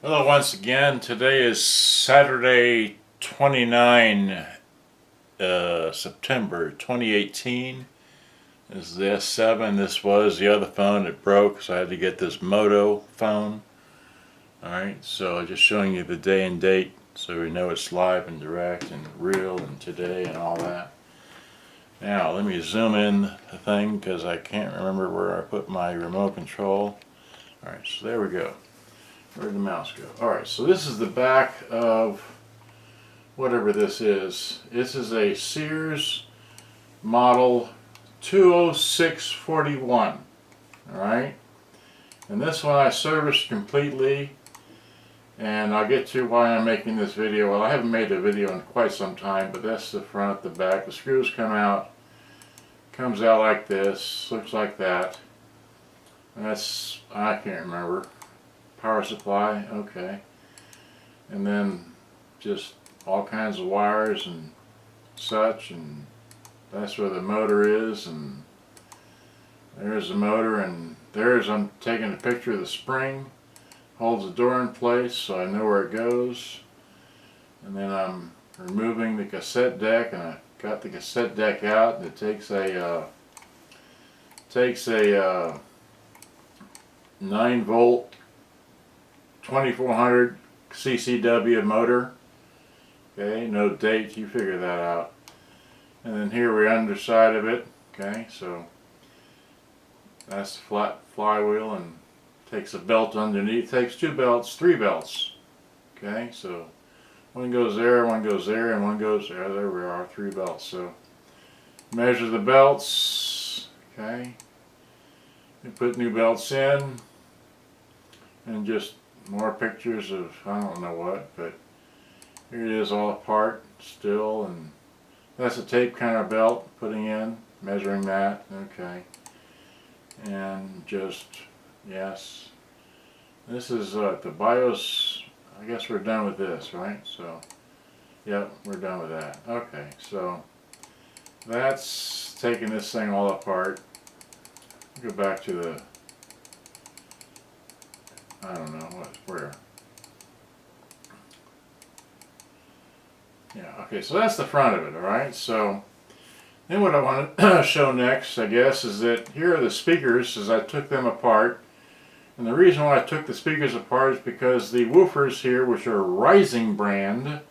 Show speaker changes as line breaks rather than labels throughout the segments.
Hello once again. Today is Saturday 29 September 2018. This is the S7. This was the other phone. It broke, so I had to get this Moto phone. Alright, so just showing you the day and date so we know it's live and direct and real and today and all that. Now let me zoom in the thing because I can't remember where I put my remote control. Alright, so there we go. Where'd the mouse go? Alright, so this is the back of whatever this is. This is a Sears model 20641. Alright, and this one I serviced completely, and I'll get to why I'm making this video. Well, I haven't made a video in quite some time, but that's the front, the back. The screws come out, comes out like this, looks like that. And that's, I can't remember. Power supply, okay, and then just all kinds of wires and such, and that's where the motor is, and there's the motor, and there's, I'm taking a picture of the spring, holds the door in place so I know where it goes, and then I'm removing the cassette deck, and I got the cassette deck out, and it takes a 9-volt 2400 CCW motor. Okay, no date, you figure that out. And then here we're underside of it. Okay, so that's the flat flywheel, and takes a belt underneath. Takes 2 belts, 3 belts. Okay, so one goes there, one goes there, and one goes there. There we are, 3 belts. So measure the belts. Okay, you put new belts in, and just more pictures of I don't know what, but here it is all apart still, and that's a tape counter belt putting in, measuring that, okay, and just, yes, this is the BIOS. I guess we're done with this, right? So, yep, we're done with that. Okay, so that's taking this thing all apart. Go back to the, I don't know where. Yeah, okay, so that's the front of it, alright? So then what I want to show next, I guess, is that here are the speakers as I took them apart. And the reason why I took the speakers apart is because the woofers here, which are Rising brand,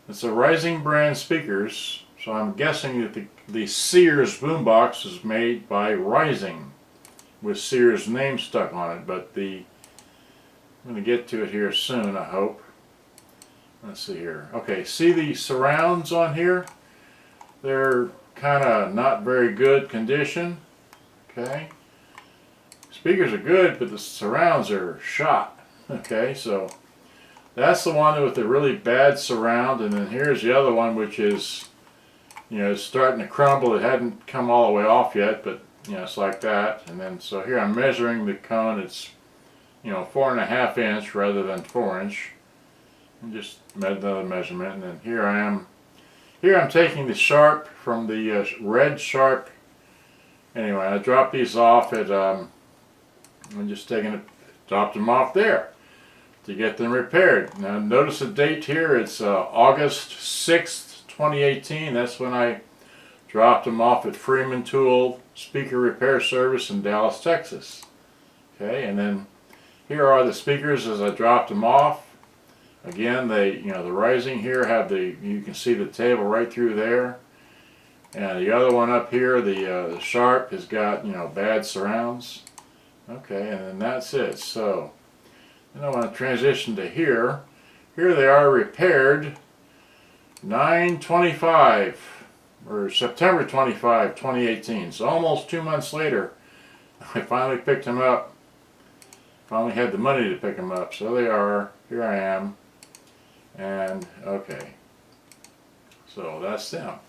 it's a Rising brand speakers, so I'm guessing that the Sears Boombox is made by Rising with Sears name stuck on it, but I'm going to get to it here soon, I hope. Let's see here. Okay, see the surrounds on here? They're kind of not very good condition. Okay. Speakers are good, but the surrounds are shot. Okay, so that's the one with the really bad surround, and then here's the other one which is, you know, it's starting to crumble. It hadn't come all the way off yet, but, you know, it's like that. And then, so here I'm measuring the cone. It's, you know, 4.5 inch rather than 4 inch. And just made another measurement, and then here I am. Here I'm taking the sharp from the red sharp. Anyway, I dropped these off at, I'm just taking it, dropped them off there to get them repaired. Now notice the date here, it's August 6th, 2018. That's when I dropped them off at Freeman Tuell Speaker Repair Service in Dallas, Texas. Okay, and then here are the speakers as I dropped them off. Again, they, you know, the Rising here have the, you can see the table right through there, and the other one up here, the Sharp, has got, you know, bad surrounds. Okay, and then that's it. So then I want to transition to here. Here they are repaired 9/25 or September 25, 2018. So almost 2 months later, I finally picked them up. Finally had the money to pick them up. So they are. Here I am. And okay, so that's them.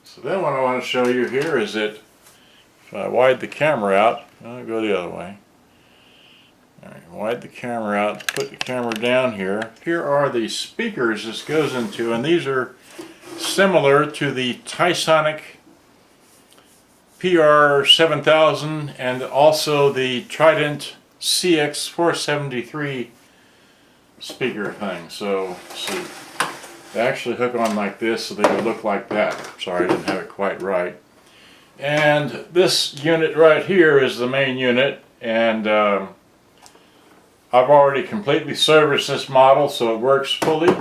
So then what I want to show you here is that if I wide the camera out, I'll go the other way. Alright, wide the camera out, put the camera down here. Here are the speakers this goes into, and these are similar to the Tysonic PR7000 and also the Trident CX473 speaker thing. So let's see, they actually hook on like this so they would look like that. Sorry, I didn't have it quite right. And this unit right here is the main unit, and I've already completely serviced this model so it works fully,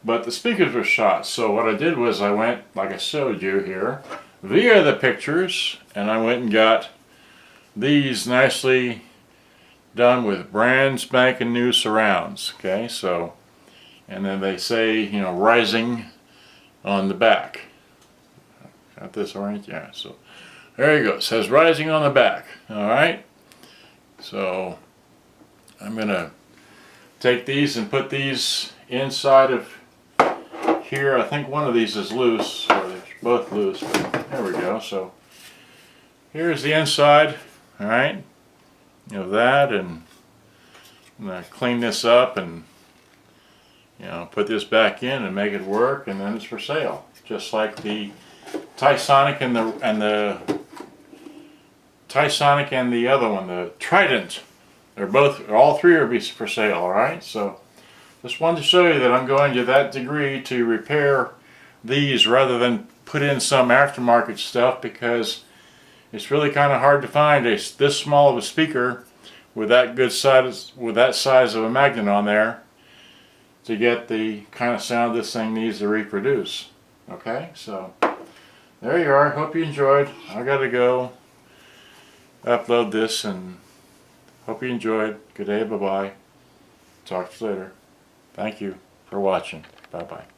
but the speakers were shot. So what I did was I went, like I showed you here, via the pictures, and I went and got these nicely done with brand spanking new surrounds. Okay, so, and then they say, you know, rising on the back. Got this orange? Yeah, so there you go. It says rising on the back. Alright, so I'm gonna take these and put these inside of here. I think one of these is loose, or they're both loose, but there we go. So here's the inside. Alright, you know that, and I'm gonna clean this up and, you know, put this back in and make it work, and then it's for sale, just like the Tysonic and the Tysonic and the other one, the Trident. They're both, all three are for sale. All right, so just wanted to show you that I'm going to that degree to repair these rather than put in some aftermarket stuff, because it's really kind of hard to find this small of a speaker with that good size, with that size of a magnet on there, to get the kind of sound this thing needs to reproduce. Okay, so there you are. Hope you enjoyed. I gotta go upload this, and hope you enjoyed. Good day, bye bye. Talk to you later. Thank you for watching. Bye bye.